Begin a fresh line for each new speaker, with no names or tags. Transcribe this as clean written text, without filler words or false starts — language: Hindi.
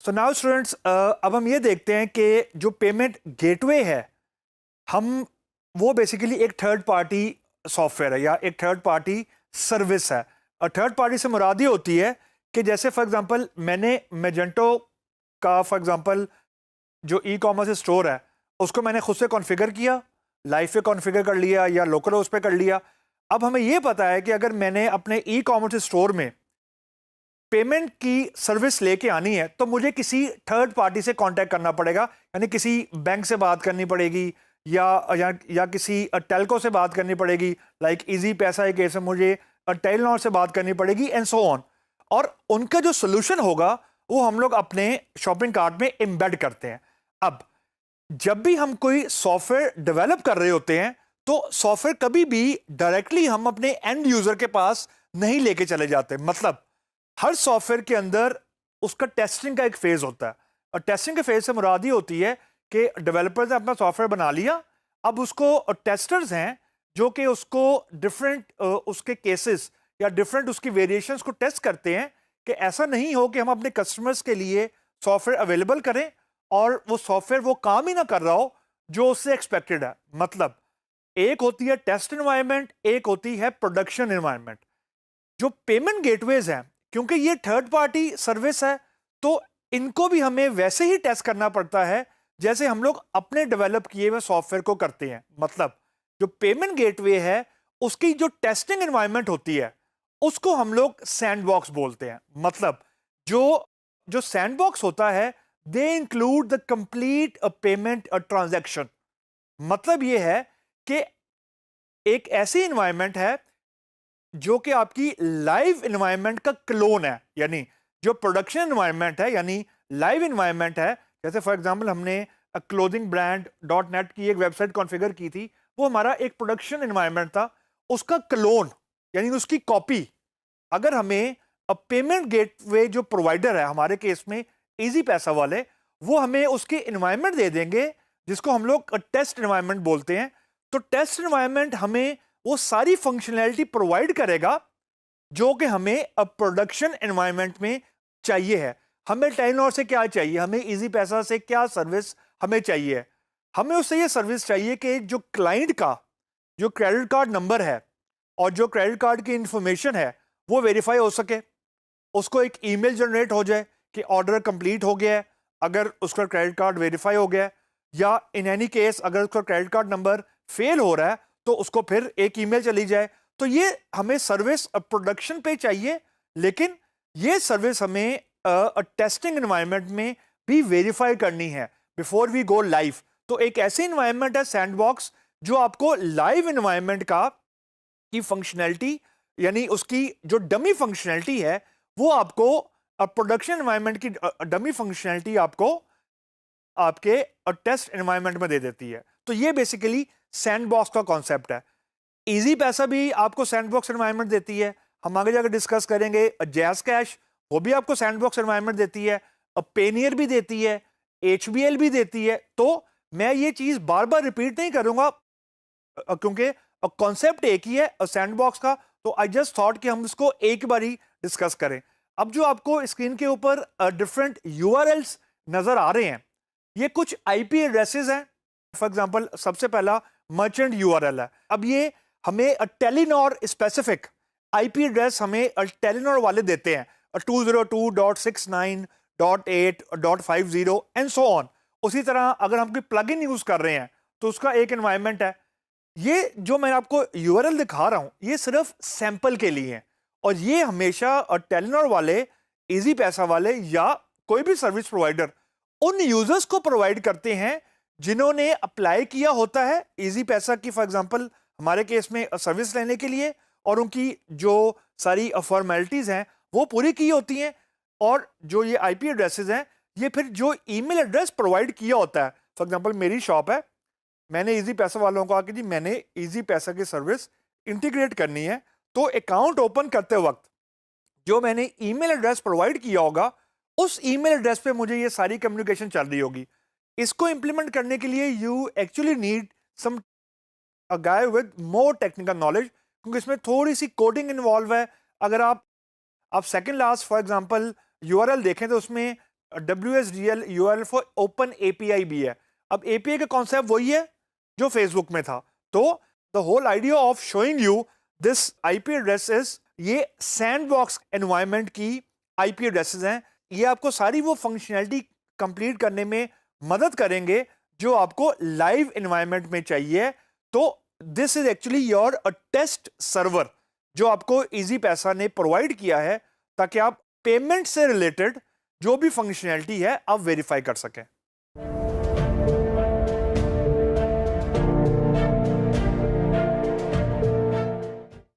सो नाउ स्टूडेंट्स, अब हम ये देखते हैं कि जो पेमेंट गेटवे है, हम वो बेसिकली एक थर्ड पार्टी सॉफ्टवेयर है या एक थर्ड पार्टी सर्विस है। और थर्ड पार्टी से मुराद ये होती है कि जैसे फॉर एग्जांपल मैंने मेजेंटो का फॉर एग्जांपल जो ई कॉमर्स स्टोर है उसको मैंने खुद से कॉन्फ़िगर किया, लाइव पे कॉन्फ़िगर कर लिया या लोकल उस पे कर लिया। अब हमें ये पता है कि अगर मैंने अपने ई कॉमर्स स्टोर में पेमेंट की सर्विस लेके आनी है तो मुझे किसी थर्ड पार्टी से कांटेक्ट करना पड़ेगा, यानी किसी बैंक से बात करनी पड़ेगी या किसी टेलको से बात करनी पड़ेगी, लाइक इजी पैसा है केस में मुझे टेलनॉर से बात करनी पड़ेगी एंड सो ऑन। और उनका जो सोल्यूशन होगा वो हम लोग अपने शॉपिंग कार्ट में एम्बेड करते हैं। अब जब भी हम कोई सॉफ्टवेयर डेवलप कर रहे होते हैं तो सॉफ्टवेयर कभी भी डायरेक्टली हम अपने एंड यूजर के पास नहीं लेके चले जाते। मतलब हर सॉफ्टवेयर के अंदर उसका टेस्टिंग का एक फेज होता है, और टेस्टिंग के फेज से मुराद ये होती है कि डेवलपर्स ने अपना सॉफ्टवेयर बना लिया, अब उसको टेस्टर्स हैं जो कि उसको डिफरेंट उसके केसेस या डिफरेंट उसकी वेरिएशंस को टेस्ट करते हैं कि ऐसा नहीं हो कि हम अपने कस्टमर्स के लिए सॉफ्टवेयर अवेलेबल करें और वो सॉफ्टवेयर वो काम ही ना कर रहा हो जो उससे एक्सपेक्टेड है। मतलब एक होती है टेस्ट एनवायरनमेंट, एक होती है प्रोडक्शन एनवायरनमेंट। जो पेमेंट गेटवेज हैं, क्योंकि ये थर्ड पार्टी सर्विस है, तो इनको भी हमें वैसे ही टेस्ट करना पड़ता है जैसे हम लोग अपने डेवलप किए हुए सॉफ्टवेयर को करते हैं। मतलब जो पेमेंट गेटवे है उसकी जो टेस्टिंग एनवायरनमेंट होती है उसको हम लोग सैंडबॉक्स बोलते हैं। मतलब जो जो सैंडबॉक्स होता है they include the complete payment transaction. मतलब ये है कि एक ऐसी एनवायरनमेंट है जो कि आपकी लाइव एनवायरनमेंट का क्लोन है, यानी जो प्रोडक्शन एनवायरनमेंट है यानी लाइव एनवायरनमेंट है। जैसे फॉर एग्जांपल हमने क्लोथिंग ब्रांड डॉट नेट की एक वेबसाइट कॉन्फ़िगर की थी, वो हमारा एक प्रोडक्शन एनवायरनमेंट था। उसका क्लोन यानी उसकी कॉपी अगर हमें पेमेंट गेटवे जो प्रोवाइडर है, हमारे केस में इजी पैसा वाले, वो हमें उसके एनवायरनमेंट दे देंगे जिसको हम लोग टेस्ट एनवायरनमेंट बोलते हैं। तो टेस्ट एनवायरनमेंट हमें वो सारी फंक्शनैलिटी प्रोवाइड करेगा जो कि हमें अब प्रोडक्शन एनवायरनमेंट में चाहिए है। हमें टेलीनॉर से क्या चाहिए, हमें इजी पैसा से क्या सर्विस हमें चाहिए। हमें उससे ये सर्विस चाहिए कि जो क्लाइंट का जो क्रेडिट कार्ड नंबर है और जो क्रेडिट कार्ड की इंफॉर्मेशन है वो वेरीफाई हो सके, उसको एक ईमेल जनरेट हो जाए कि ऑर्डर कंप्लीट हो गया है अगर उसका क्रेडिट कार्ड वेरीफाई हो गया है, या इन एनी केस अगर उसका क्रेडिट कार्ड नंबर फेल हो रहा है तो उसको फिर एक ईमेल चली जाए। तो ये हमें सर्विस प्रोडक्शन पे चाहिए, लेकिन ये सर्विस हमें टेस्टिंग एनवायरनमेंट में भी वेरीफाई करनी है बिफोर वी गो लाइव। तो एक ऐसी एनवायरनमेंट है सैंडबॉक्स जो आपको लाइव एनवायरनमेंट का की फंक्शनैलिटी यानी उसकी जो डमी फंक्शनैलिटी है वो आपको प्रोडक्शन एनवायरनमेंट की डमी फंक्शनैलिटी आपको आपके टेस्ट एनवायरनमेंट में दे देती है। तो ये बेसिकली सैंडबॉक्स का कॉन्सेप्ट है। इजी पैसा भी आपको सैंडबॉक्स एनवायरनमेंट देती है, हम आगे जाकर डिस्कस करेंगे। जैस कैश वो भी आपको सैंडबॉक्स एनवायरनमेंट देती है, पेनियर भी देती है, एचबीएल भी देती है। तो मैं ये चीज बार बार रिपीट नहीं करूंगा क्योंकि कॉन्सेप्ट एक ही है सैंडबॉक्स का। तो आई जस्ट थॉट कि हम इसको एक बार ही डिस्कस करें। अब जो आपको स्क्रीन के ऊपर डिफरेंट यूआरएल्स नजर आ रहे हैं, ये कुछ आईपी एड्रेसेस हैं। फॉर एग्जांपल सबसे पहला मर्चेंट यूआरएल है। अब ये हमें टेलीनॉर स्पेसिफिक आईपी एड्रेस हमें टेलीनॉर वाले देते हैं, 202.69.8.50 एंड सो ऑन। उसी तरह अगर हम कोई प्लगइन यूज कर रहे हैं तो उसका एक एनवायरनमेंट है। ये जो मैं आपको यूआरएल दिखा रहा हूं ये सिर्फ सैंपल के लिए है, और ये हमेशा टेलीनॉर वाले, इजी पैसा वाले या कोई भी सर्विस प्रोवाइडर उन यूजर्स को प्रोवाइड करते हैं जिन्होंने अप्लाई किया होता है इजी पैसा की फॉर एग्जांपल हमारे केस में सर्विस लेने के लिए, और उनकी जो सारी फॉर्मेलिटीज हैं वो पूरी की होती हैं। और जो ये आईपी एड्रेसेस हैं ये फिर जो ईमेल एड्रेस प्रोवाइड किया होता है, फॉर एग्जांपल मेरी शॉप है, मैंने इजी पैसा वालों को आके जी मैंने इजी पैसा की सर्विस इंटीग्रेट करनी है, तो अकाउंट ओपन करते वक्त जो मैंने ईमेल एड्रेस प्रोवाइड किया होगा उस ईमेल एड्रेस पे मुझे ये सारी कम्युनिकेशन चल रही होगी। इसको इंप्लीमेंट करने के लिए you actually need some a guy with more technical knowledge, क्योंकि इसमें थोड़ी सी कोडिंग इन्वॉल्व है। अगर आप second last for example URL देखें तो उसमें WSDL URL for open API भी है। अब API का कॉन्सेप्ट वही है जो फेसबुक में था। तो the whole idea of showing you this IP addresses, ये सैंडबॉक्स एनवायरनमेंट की IP एड्रेसेस हैं। ये आपको सारी वो फंक्शनैलिटी कंप्लीट करने में मदद करेंगे जो आपको लाइव एनवायरनमेंट में चाहिए। तो this is actually your test server जो आपको इजी पैसा ने प्रोवाइड किया है, ताकि आप पेमेंट से रिलेटेड जो भी फंक्शनैलिटी है आप वेरीफाई कर सकें।